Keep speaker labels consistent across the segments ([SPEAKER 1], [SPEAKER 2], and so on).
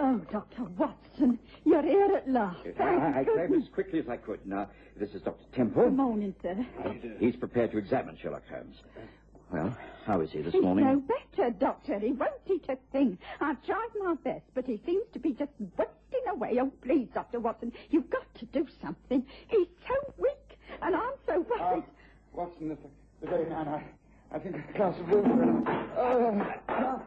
[SPEAKER 1] Oh, Dr. Watson, you're here at last.
[SPEAKER 2] I came as quickly as I could. Now, this is Dr. Temple.
[SPEAKER 1] Good morning, sir.
[SPEAKER 2] He's prepared to examine Sherlock Holmes. Well, how is he this morning?
[SPEAKER 1] He's no better, Doctor. He won't eat a thing. I've tried my best, but he seems to be just wasting away. Oh, please, Dr. Watson, you've got to do something. He's so weak, and I'm so worried.
[SPEAKER 3] Watson, the very man I think a glass of water.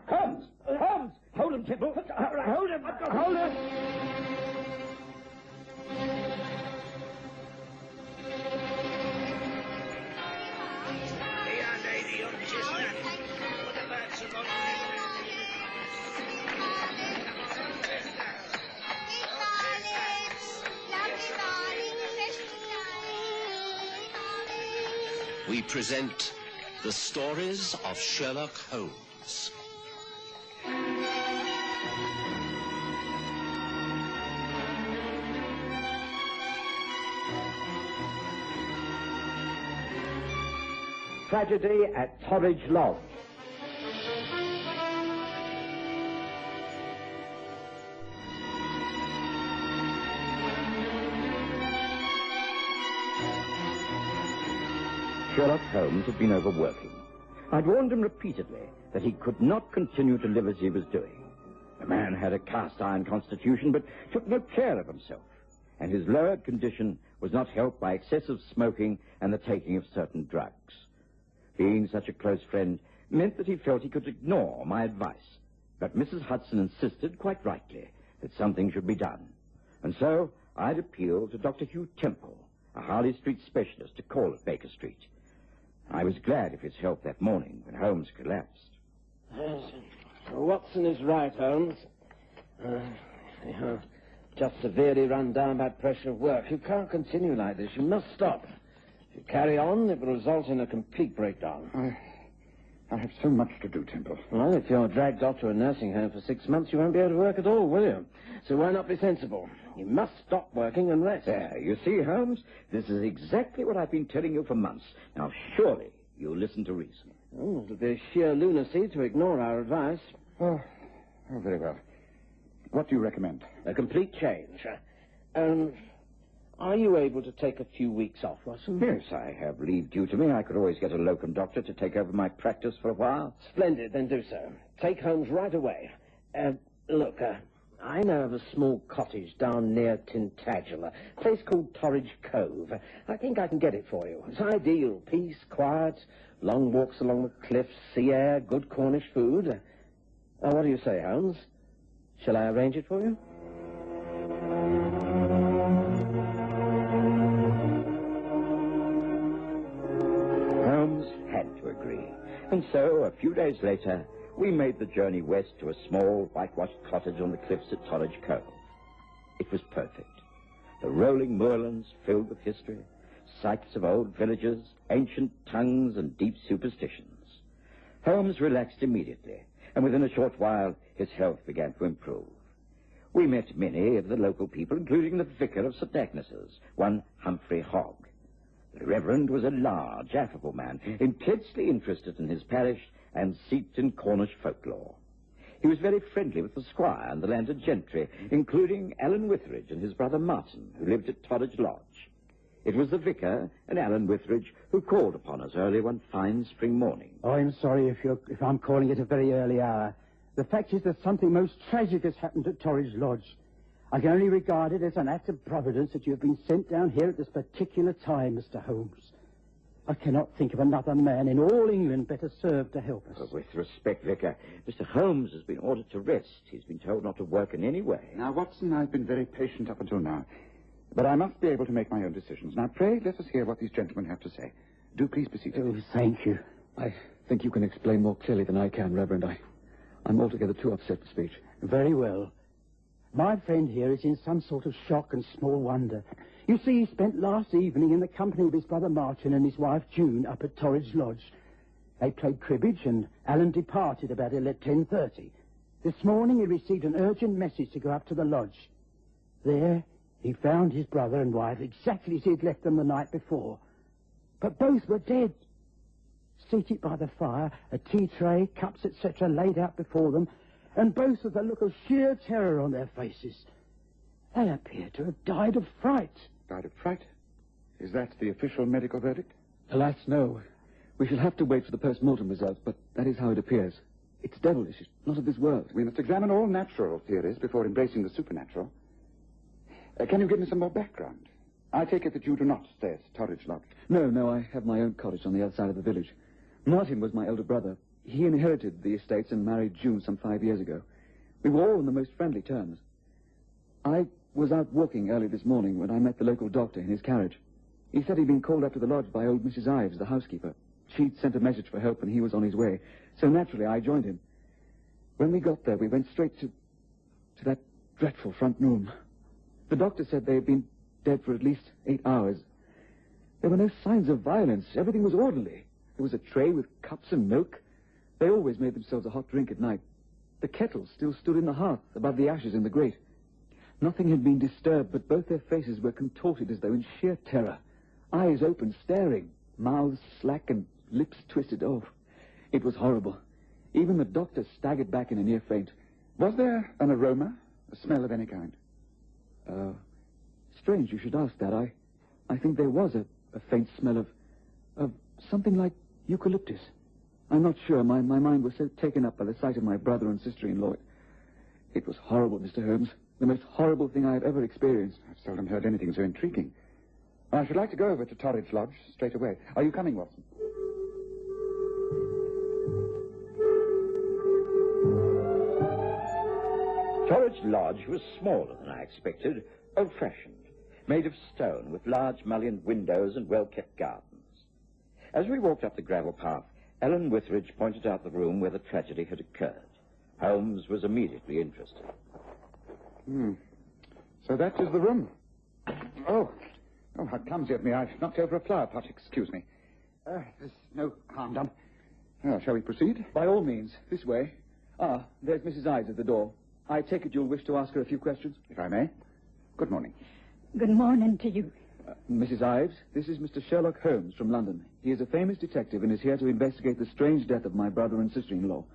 [SPEAKER 2] Holmes! Holmes! Hold him, Temple! Hold him! Hold him!
[SPEAKER 4] We present the stories of Sherlock Holmes.
[SPEAKER 2] Tragedy at Torridge Lodge. Sherlock Holmes had been overworking. I'd warned him repeatedly that he could not continue to live as he was doing. The man had a cast-iron constitution, but took no care of himself, and his lowered condition was not helped by excessive smoking and the taking of certain drugs. Being such a close friend meant that he felt he could ignore my advice, but Mrs. Hudson insisted, quite rightly, that something should be done. And so I'd appealed to Dr. Hugh Temple, a Harley Street specialist, to call at Baker Street. I was glad of his help that morning when Holmes collapsed.
[SPEAKER 5] Watson is right, Holmes. You're just severely run down by pressure of work. You can't continue like this. You must stop. If you carry on, it will result in a complete breakdown.
[SPEAKER 3] I have so much to do, Temple.
[SPEAKER 5] Well, if you're dragged off to a nursing home for 6 months, you won't be able to work at all, will you? So why not be sensible? You must stop working and rest.
[SPEAKER 2] There, you see, Holmes, this is exactly what I've been telling you for months. Now, surely you'll listen to reason.
[SPEAKER 5] Oh, it'll be sheer lunacy to ignore our advice.
[SPEAKER 3] Oh, very well. What do you recommend?
[SPEAKER 5] A complete change. Are you able to take a few weeks off, Watson?
[SPEAKER 2] Yes, I have leave due to me. I could always get a locum doctor to take over my practice for a while.
[SPEAKER 5] Splendid, then do so. Take Holmes right away. Look, I know of a small cottage down near Tintagel, a place called Torridge Cove. I think I can get it for you. It's ideal. Peace, quiet, long walks along the cliffs, sea air, good Cornish food. What do you say, Holmes? Shall I arrange it for you?
[SPEAKER 2] Holmes had to agree. And so, a few days later, we made the journey west to a small, whitewashed cottage on the cliffs at Torridge Cove. It was perfect. The rolling moorlands filled with history, sites of old villages, ancient tongues, and deep superstitions. Holmes relaxed immediately, and within a short while, his health began to improve. We met many of the local people, including the vicar of St. Agnes's, one Humphrey Hogg. The Reverend was a large, affable man, intensely interested in his parish and steeped in Cornish folklore. He was very friendly with the squire and the landed gentry, including Alan Witheridge and his brother Martin, who lived at Torridge Lodge. It was the vicar and Alan Witheridge who called upon us early one fine spring morning.
[SPEAKER 6] Oh, I'm sorry if I'm calling at a very early hour. The fact is that something most tragic has happened at Torridge Lodge. I can only regard it as an act of providence that you have been sent down here at this particular time, Mr. Holmes. I cannot think of another man in all England better served to help us.
[SPEAKER 2] With respect, Vicar, Mr. Holmes has been ordered to rest. He's been told not to work in any way.
[SPEAKER 3] Now, Watson, I've been very patient up until now. But I must be able to make my own decisions. Now, pray, let us hear what these gentlemen have to say. Do please proceed.
[SPEAKER 6] Oh, thank you.
[SPEAKER 7] I think you can explain more clearly than I can, Reverend. I'm altogether too upset for speech.
[SPEAKER 6] Very well. My friend here is in some sort of shock and small wonder. You see, he spent last evening in the company of his brother Martin and his wife June up at Torridge Lodge. They played cribbage, and Alan departed about 10:30. This morning he received an urgent message to go up to the lodge. There he found his brother and wife exactly as he had left them the night before. But both were dead. Seated by the fire, a tea tray, cups, etc. laid out before them, and both with a look of sheer terror on their faces. They appear to have died of fright.
[SPEAKER 3] Died of fright? Is that the official medical verdict?
[SPEAKER 7] Alas, no. We shall have to wait for the post-mortem results, but that is how it appears. It's devilish. It's not of this world.
[SPEAKER 3] We must examine all natural theories before embracing the supernatural. Can you give me some more background? I take it that you do not stay at Torridge Lodge.
[SPEAKER 7] No, I have my own cottage on the other side of the village. Martin was my elder brother. He inherited the estates and married June some 5 years ago. We were all on the most friendly terms. I was out walking early this morning when I met the local doctor in his carriage. He said he'd been called up to the lodge by old Mrs. Ives, the housekeeper. She'd sent a message for help and he was on his way. So naturally, I joined him. When we got there, we went straight to that dreadful front room. The doctor said they had been dead for at least 8 hours. There were no signs of violence. Everything was orderly. There was a tray with cups and milk. They always made themselves a hot drink at night. The kettle still stood in the hearth, above the ashes in the grate. Nothing had been disturbed, but both their faces were contorted as though in sheer terror. Eyes open, staring, mouths slack and lips twisted. Oh, it was horrible. Even the doctor staggered back in a near faint.
[SPEAKER 3] Was there an aroma, a smell of any kind?
[SPEAKER 7] Strange you should ask that. I think there was a faint smell of something like eucalyptus. I'm not sure. My mind was so taken up by the sight of my brother and sister-in-law. It was horrible, Mr. Holmes. The most horrible thing I have ever experienced.
[SPEAKER 3] I've seldom heard anything so intriguing. I should like to go over to Torridge Lodge straight away. Are you coming, Watson?
[SPEAKER 2] Torridge Lodge was smaller than I expected, old-fashioned, made of stone with large mullioned windows and well-kept gardens. As we walked up the gravel path, Ellen Witheridge pointed out the room where the tragedy had occurred. Holmes was immediately interested.
[SPEAKER 3] So that is the room. Oh, how clumsy of me. I've knocked over a flower pot. Excuse me. There's no harm done. Shall we proceed?
[SPEAKER 7] By all means. This way. There's Mrs. Ives at the door. I take it you'll wish to ask her a few questions?
[SPEAKER 3] If I may. Good morning.
[SPEAKER 1] Good morning to you.
[SPEAKER 7] Mrs. Ives, this is Mr. Sherlock Holmes from London. He is a famous detective and is here to investigate the strange death of my brother and sister-in-law.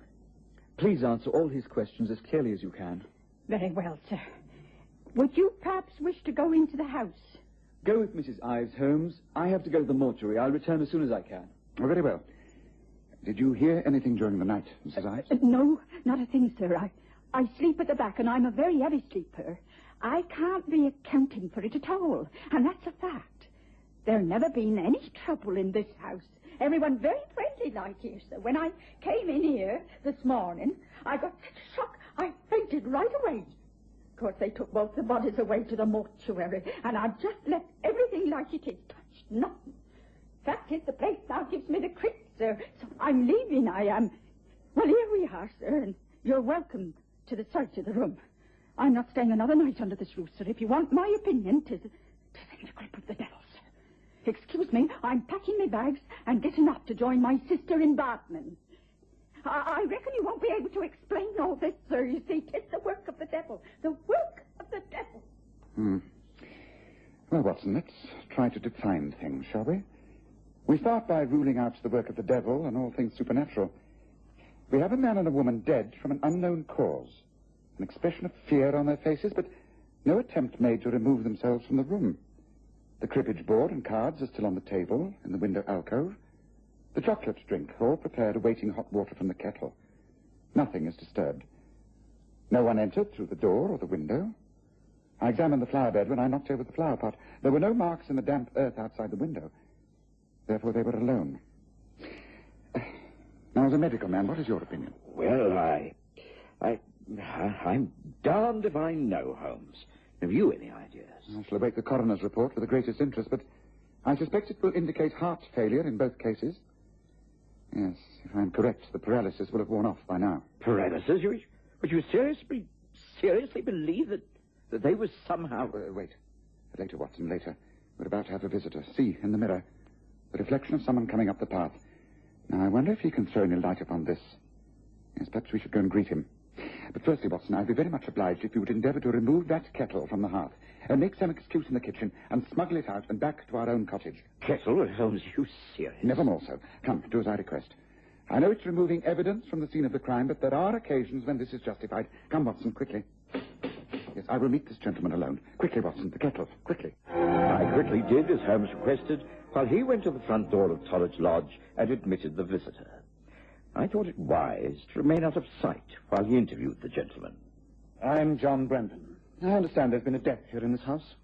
[SPEAKER 7] Please answer all his questions as clearly as you can.
[SPEAKER 1] Very well, sir. Would you perhaps wish to go into the house?
[SPEAKER 7] Go with Mrs. Ives, Holmes. I have to go to the mortuary. I'll return as soon as I can.
[SPEAKER 3] Oh, very well. Did you hear anything during the night, Mrs. Ives?
[SPEAKER 1] No, not a thing, sir. I sleep at the back, and I'm a very heavy sleeper. I can't be accounting for it at all, and that's a fact. There's never been any trouble in this house. Everyone very friendly like here, sir. When I came in here this morning, I got such a shock, I fainted right away. Of course, they took both the bodies away to the mortuary, and I've just left everything like it is, touched nothing. Fact is, the place now gives me the creeps, sir, so I'm leaving, I am. Well, here we are, sir, and you're welcome to the search of the room. I'm not staying another night under this roof, sir. If you want my opinion, 'tis in the grip of the devil, sir. Excuse me, I'm packing my bags and getting up to join my sister in Bartman. I reckon you won't be able to explain all this, sir. You see, 'tis the work of the devil. The work of the devil.
[SPEAKER 3] Well, Watson, let's try to define things, shall we? We start by ruling out the work of the devil and all things supernatural. We have a man and a woman dead from an unknown cause. An expression of fear on their faces, but no attempt made to remove themselves from the room. The cribbage board and cards are still on the table in the window alcove. The chocolate drink, all prepared, awaiting hot water from the kettle. Nothing is disturbed. No one entered through the door or the window. I examined the flower bed when I knocked over the flower pot. There were no marks in the damp earth outside the window. Therefore, they were alone. Now, as a medical man, what is your opinion?
[SPEAKER 2] Well, I'm darned if I know, Holmes. Have you any ideas?
[SPEAKER 3] I shall await the coroner's report with the greatest interest, but I suspect it will indicate heart failure in both cases. Yes, if I'm correct, the paralysis will have worn off by now.
[SPEAKER 2] Paralysis? Would you seriously believe that they were somehow...
[SPEAKER 3] Wait. Later, Watson, later. We're about to have a visitor. See, in the mirror, the reflection of someone coming up the path. Now, I wonder if he can throw any light upon this. Yes, perhaps we should go and greet him. But firstly, Watson, I'd be very much obliged if you would endeavour to remove that kettle from the hearth and make some excuse in the kitchen and smuggle it out and back to our own cottage.
[SPEAKER 2] Kettle? Holmes, you serious?
[SPEAKER 3] Never more so. Come, do as I request. I know it's removing evidence from the scene of the crime, but there are occasions when this is justified. Come, Watson, quickly. Yes, I will meet this gentleman alone. Quickly, Watson, the kettle, quickly.
[SPEAKER 2] I quickly did as Holmes requested, while he went to the front door of Torridge Lodge and admitted the visitor. I thought it wise to remain out of sight while he interviewed the gentleman.
[SPEAKER 6] I'm John Brandon. I understand there's been a death here in this house.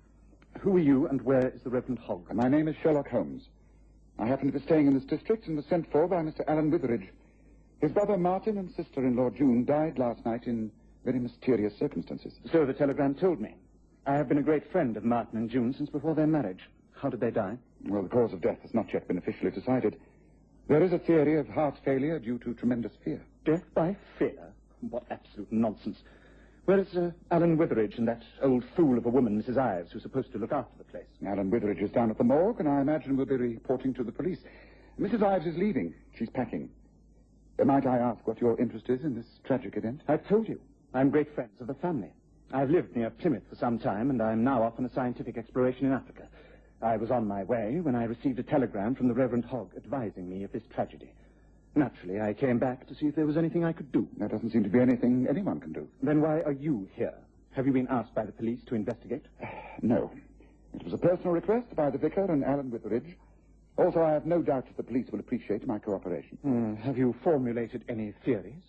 [SPEAKER 6] Who are you, and where is the Reverend Hogg?
[SPEAKER 3] My name is Sherlock Holmes. I happen to be staying in this district and was sent for by Mr. Alan Witheridge. His brother Martin and sister-in-law June died last night in very mysterious circumstances.
[SPEAKER 6] So the telegram told me. I have been a great friend of Martin and June since before their marriage. How did they die?
[SPEAKER 3] Well, the cause of death has not yet been officially decided. There is a theory of heart failure due to tremendous fear.
[SPEAKER 6] Death by fear? What absolute nonsense. Where is Alan Witheridge and that old fool of a woman, Mrs. Ives, who's supposed to look after the place?
[SPEAKER 3] Alan Witheridge is down at the morgue, and I imagine will be reporting to the police. Mrs. Ives is leaving. She's packing. Might I ask what your interest is in this tragic event?
[SPEAKER 6] I've told you. I'm great friends of the family. I've lived near Plymouth for some time, and I'm now off on a scientific exploration in Africa. I was on my way when I received a telegram from the Reverend Hogg advising me of this tragedy. Naturally, I came back to see if there was anything I could do.
[SPEAKER 3] There doesn't seem to be anything anyone can do.
[SPEAKER 6] Then why are you here? Have you been asked by the police to investigate?
[SPEAKER 3] No. It was a personal request by the vicar and Alan Witheridge. Also, I have no doubt that the police will appreciate my cooperation.
[SPEAKER 6] Have you formulated any theories?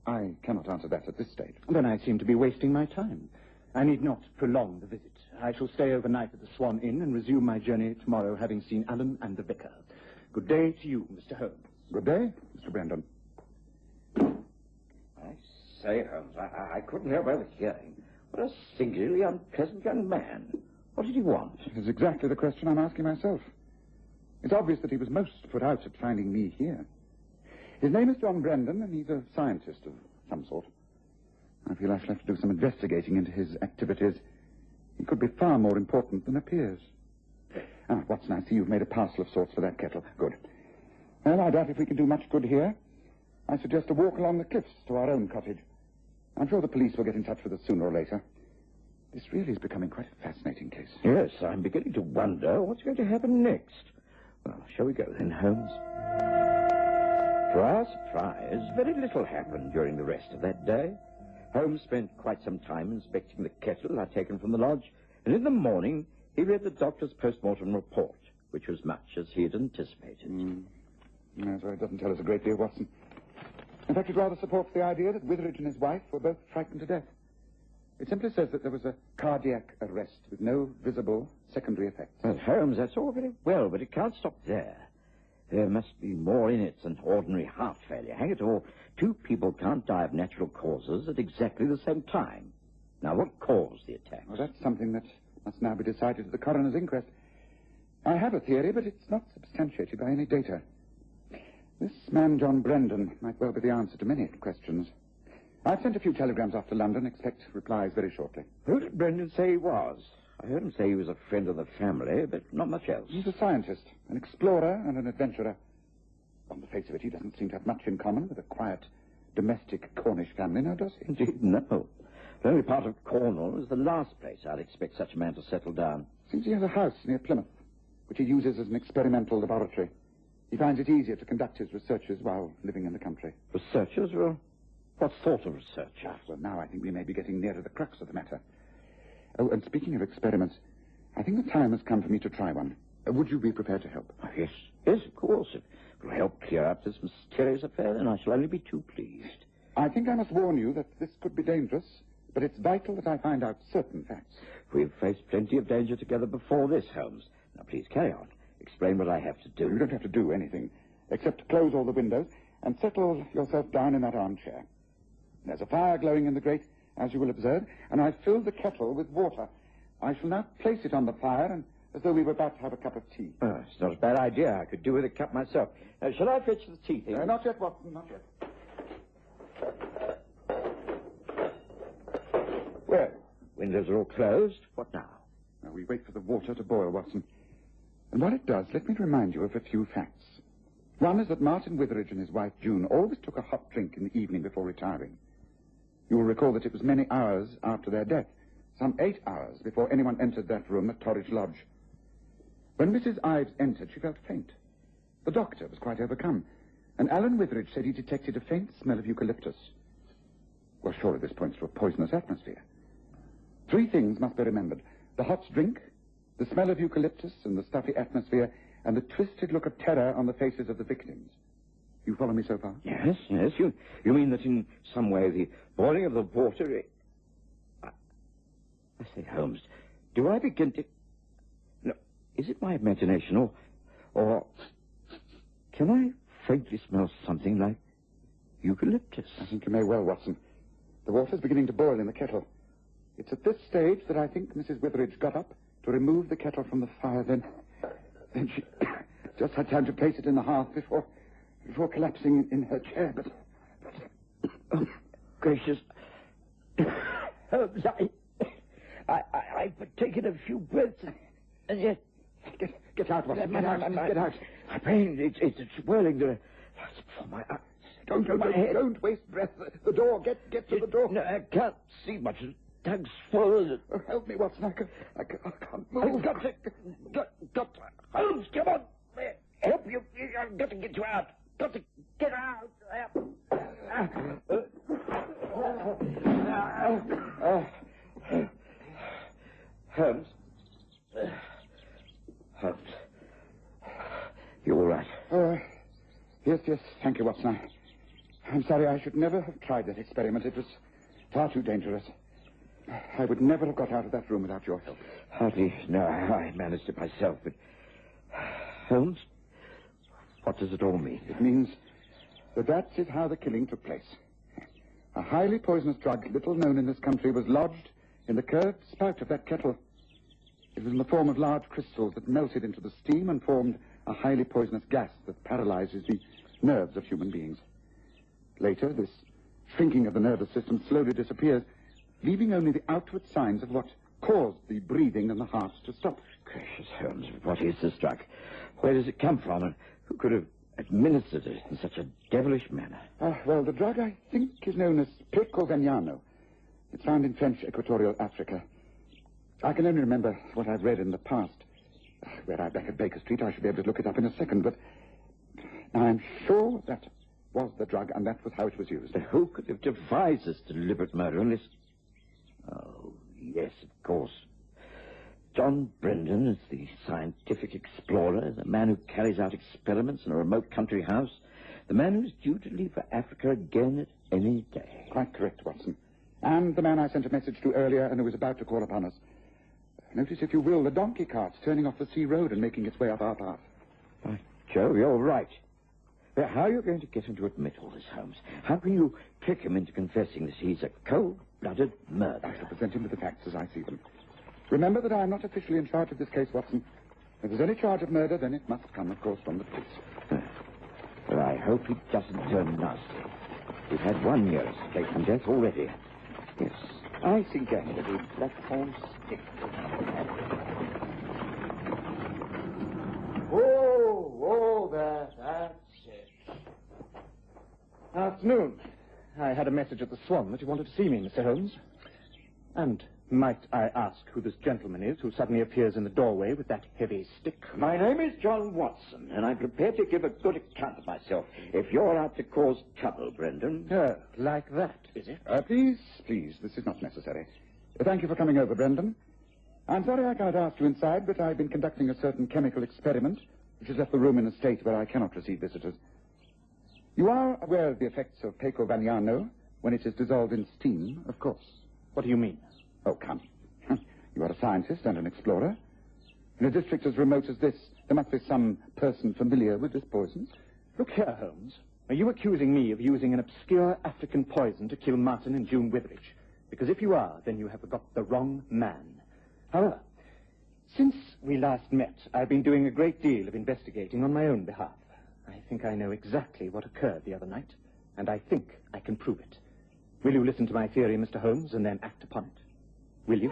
[SPEAKER 3] I cannot answer that at this stage.
[SPEAKER 6] Then I seem to be wasting my time. I need not prolong the visit. I shall stay overnight at the Swan Inn and resume my journey tomorrow, having seen Alan and the vicar. Good day to you, Mr. Holmes.
[SPEAKER 3] Good day, Mr. Brandon.
[SPEAKER 2] I say, Holmes, I couldn't help overhearing. What a singularly unpleasant young man. What did he want?
[SPEAKER 3] It is exactly the question I'm asking myself. It's obvious that he was most put out at finding me here. His name is John Brandon, and he's a scientist of some sort. I feel I shall have to do some investigating into his activities. He could be far more important than appears. Ah, Watson, I see you've made a parcel of sorts for that kettle. Good. Well, I doubt if we can do much good here. I suggest a walk along the cliffs to our own cottage. I'm sure the police will get in touch with us sooner or later. This really is becoming quite a fascinating case.
[SPEAKER 2] Yes, I'm beginning to wonder what's going to happen next. Well, shall we go then, Holmes? To our surprise, very little happened during the rest of that day. Holmes spent quite some time inspecting the kettle I'd taken from the lodge, and in the morning he read the doctor's post-mortem report, which was much as he had anticipated.
[SPEAKER 3] Yes, well, it doesn't tell us a great deal, Watson. In fact, it rather supports the idea that Witheridge and his wife were both frightened to death. It simply says that there was a cardiac arrest with no visible secondary effects.
[SPEAKER 2] Well, Holmes, that's all very well, but it can't stop there. There must be more in it than ordinary heart failure. Hang it all, two people can't die of natural causes at exactly the same time. Now, what caused the attack?
[SPEAKER 3] Well, that's something that must now be decided at the coroner's inquest. I have a theory, but it's not substantiated by any data. This man, John Brandon, might well be the answer to many questions. I've sent a few telegrams off to London. Expect replies very shortly.
[SPEAKER 2] Who did Brendan say he was? I heard him say he was a friend of the family, but not much else.
[SPEAKER 3] He's a scientist, an explorer, and an adventurer. On the face of it, he doesn't seem to have much in common with a quiet, domestic Cornish family, now does he?
[SPEAKER 2] Indeed, no. The only part of Cornwall is the last place I'd expect such a man to settle down.
[SPEAKER 3] Seems he has a house near Plymouth, which he uses as an experimental laboratory. He finds it easier to conduct his researches while living in the country.
[SPEAKER 2] Researchers? Well, what sort of research?
[SPEAKER 3] Well, now I think we may be getting near to the crux of the matter. Oh, and speaking of experiments, I think the time has come for me to try one. Would you be prepared to help?
[SPEAKER 2] Oh, yes, of course. If it will help clear up this mysterious affair, then I shall only be too pleased.
[SPEAKER 3] I think I must warn you that this could be dangerous, but it's vital that I find out certain facts.
[SPEAKER 2] We've faced plenty of danger together before this, Holmes. Now, please carry on. Explain what I have to do.
[SPEAKER 3] You don't have to do anything, except close all the windows and settle yourself down in that armchair. There's a fire glowing in the grate, as you will observe, and I've filled the kettle with water. I shall now place it on the fire, and as though we were about to have a cup of tea.
[SPEAKER 2] Oh, it's not a bad idea. I could do with a cup myself. Shall I fetch the tea thing?
[SPEAKER 3] Not yet, Watson, not yet.
[SPEAKER 2] Well, windows are all closed. What now?
[SPEAKER 3] Now we wait for the water to boil, Watson. And while it does, let me remind you of a few facts. One is that Martin Witheridge and his wife, June, always took a hot drink in the evening before retiring. You will recall that it was many hours after their death, some 8 hours before anyone entered that room at Torridge Lodge. When Mrs. Ives entered, she felt faint. The doctor was quite overcome, And Alan Witheridge said he detected a faint smell of eucalyptus. Well, surely this points to a poisonous atmosphere. 3 things must be remembered. The hot drink, the smell of eucalyptus and the stuffy atmosphere, and the twisted look of terror on the faces of the victims. You follow me so far?
[SPEAKER 2] Yes. You mean that in some way the boiling of the water... I say, Holmes, do I begin to... No, is it my imagination, or... Can I faintly smell something like eucalyptus?
[SPEAKER 3] I think you may well, Watson. The water's beginning to boil in the kettle. It's at this stage that I think Mrs. Witheridge got up to remove the kettle from the fire. Then she just had time to place it in the hearth before collapsing in her chair. But
[SPEAKER 2] oh, gracious, Holmes, I've taken a few breaths, and yet
[SPEAKER 3] get out, Watson. Get out.
[SPEAKER 2] My brain, it's whirling. It's before my eyes.
[SPEAKER 3] Don't waste breath. The door. Get to the door.
[SPEAKER 2] No, I can't see much. Tongue's full.
[SPEAKER 3] Oh, help me, Watson. I can't move.
[SPEAKER 2] I've got to. Holmes, come on. Help you. I've got to get you out. Got to get out. Holmes. Holmes. You all right?
[SPEAKER 3] Yes. Thank you, Watson. I'm sorry. I should never have tried that experiment. It was far too dangerous. I would never have got out of that room without your help.
[SPEAKER 2] Hardly. No, I managed it myself, but... Holmes, what does it all mean?
[SPEAKER 3] It means that is how the killing took place. A highly poisonous drug, little known in this country, was lodged in the curved spout of that kettle. It was in the form of large crystals that melted into the steam and formed a highly poisonous gas that paralyzes the nerves of human beings. Later, this shrinking of the nervous system slowly disappears, leaving only the outward signs of what caused the breathing and the heart to stop.
[SPEAKER 2] Gracious Holmes, what is this drug? Where does it come from, and who could have administered it in such a devilish manner?
[SPEAKER 3] Well, the drug, I think, is known as Pecovignano. It's found in French Equatorial Africa. I can only remember what I've read in the past. Were I back at Baker Street, I should be able to look it up in a second, but I'm sure that was the drug, and that was how it was used.
[SPEAKER 2] But who could have devised this deliberate murder unless... Oh, yes, of course. John Brendan is the scientific explorer, the man who carries out experiments in a remote country house, the man who's due to leave for Africa again at any day.
[SPEAKER 3] Quite correct, Watson. And the man I sent a message to earlier and who was about to call upon us. Notice, if you will, the donkey carts turning off the sea road and making its way up our path.
[SPEAKER 2] By Jove, you're right. But how are you going to get him to admit all this, Holmes? How can you trick him into confessing that he's a cold-blooded murderer?
[SPEAKER 3] I shall present him with the facts as I see them. Remember that I am not officially in charge of this case, Watson. If there's any charge of murder, then it must come, of course, from the police.
[SPEAKER 2] Well, I hope he doesn't turn nasty. We've had 1 year escape from death already. Yes, I think I hear the platform stick.
[SPEAKER 5] That's it. Afternoon. I had a message at the Swan that you wanted to see me, Mr. Holmes. And might I ask who this gentleman is who suddenly appears in the doorway with that heavy stick?
[SPEAKER 2] My name is John Watson, and I'm prepared to give a good account of myself if you're out to cause trouble, Brendan.
[SPEAKER 5] Oh, like that, is it?
[SPEAKER 3] Please, this is not necessary. Thank you for coming over, Brendan. I'm sorry I can't ask you inside, but I've been conducting a certain chemical experiment which has left the room in a state where I cannot receive visitors. You are aware of the effects of Pecovignano when it is dissolved in steam, of course.
[SPEAKER 5] What do you mean?
[SPEAKER 3] Oh, come. You are a scientist and an explorer. In a district as remote as this, there must be some person familiar with this poison.
[SPEAKER 5] Look here, Holmes. Are you accusing me of using an obscure African poison to kill Martin and June Witheridge? Because if you are, then you have got the wrong man. However, since we last met, I've been doing a great deal of investigating on my own behalf. I think I know exactly what occurred the other night, and I think I can prove it. Will you listen to my theory, Mr. Holmes, and then act upon it? Will you?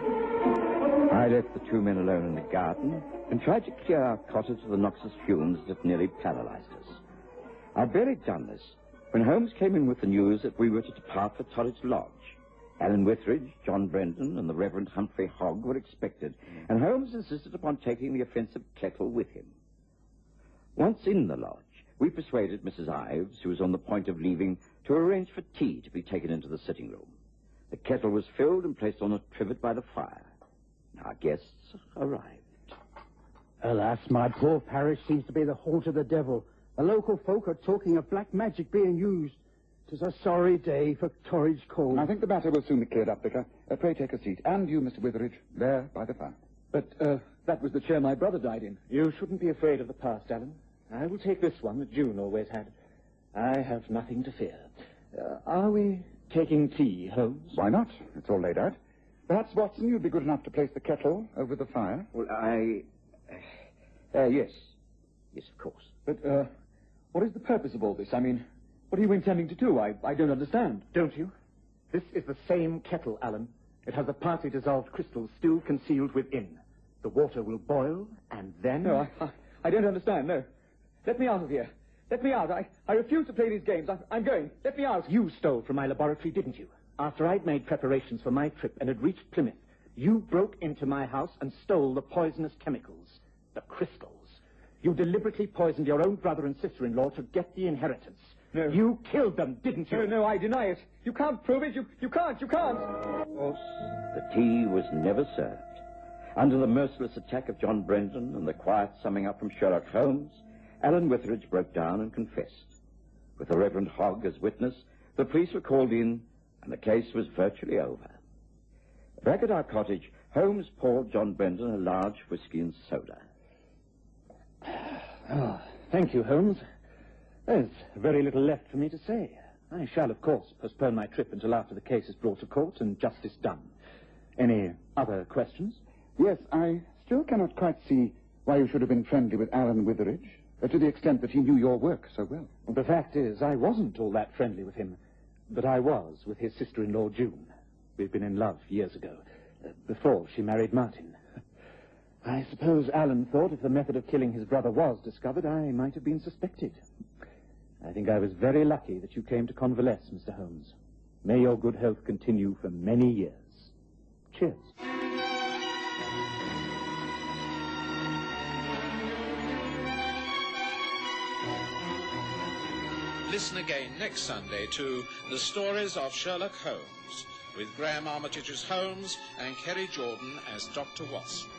[SPEAKER 2] I left the 2 men alone in the garden and tried to clear our cottage of the noxious fumes that nearly paralyzed us. I'd barely done this when Holmes came in with the news that we were to depart for Torridge Lodge. Alan Witheridge, John Brendan, and the Reverend Humphrey Hogg were expected, and Holmes insisted upon taking the offensive kettle with him. Once in the lodge, we persuaded Mrs. Ives, who was on the point of leaving, to arrange for tea to be taken into the sitting room. The kettle was filled and placed on a trivet by the fire. Our guests arrived.
[SPEAKER 6] Alas, my poor parish seems to be the haunt of the devil. The local folk are talking of black magic being used. 'Tis a sorry day for Torridge Court.
[SPEAKER 3] I think the matter will soon be cleared up, Vicar. Pray take a seat. And you, Mr. Witheridge, there by the fire.
[SPEAKER 7] But, that was the chair my brother died in.
[SPEAKER 5] You shouldn't be afraid of the past, Alan. I will take this one that June always had. I have nothing to fear. Are we taking tea, Holmes?
[SPEAKER 3] Why not? It's all laid out. Perhaps, Watson, you'd be good enough to place the kettle over the fire.
[SPEAKER 2] Well, yes. Yes, of course.
[SPEAKER 7] But, what is the purpose of all this? I mean, what are you intending to do? I don't understand.
[SPEAKER 8] Don't you? This is the same kettle, Alan. It has the partly dissolved crystals still concealed within. The water will boil, and then...
[SPEAKER 7] No, I don't understand, no. Let me out of here. Let me out. I refuse to play these games. I'm going. Let me out.
[SPEAKER 8] You stole from my laboratory, didn't you? After I'd made preparations for my trip and had reached Plymouth, you broke into my house and stole the poisonous chemicals, the crystals. You deliberately poisoned your own brother and sister-in-law to get the inheritance.
[SPEAKER 7] No.
[SPEAKER 8] You killed them, didn't you?
[SPEAKER 7] No, I deny it. You can't prove it. You can't.
[SPEAKER 2] Of course, the tea was never served. Under the merciless attack of John Brendan and the quiet summing up from Sherlock Holmes, Alan Witheridge broke down and confessed. With the Reverend Hogg as witness, the police were called in, and the case was virtually over. Back at our cottage, Holmes poured John Brendan a large whiskey and soda.
[SPEAKER 8] Oh, thank you, Holmes. There's very little left for me to say. I shall, of course, postpone my trip until after the case is brought to court and justice done. Any other questions?
[SPEAKER 3] Yes, I still cannot quite see why you should have been friendly with Alan Witheridge, to the extent that he knew your work so well.
[SPEAKER 8] The fact is, I wasn't all that friendly with him, but I was with his sister-in-law, June. We'd been in love years ago, before she married Martin. I suppose Alan thought if the method of killing his brother was discovered, I might have been suspected. I think I was very lucky that you came to convalesce, Mr. Holmes. May your good health continue for many years. Cheers.
[SPEAKER 9] Listen again next Sunday to The Stories of Sherlock Holmes, with Graham Armitage's Holmes and Kerry Jordan as Dr. Watson.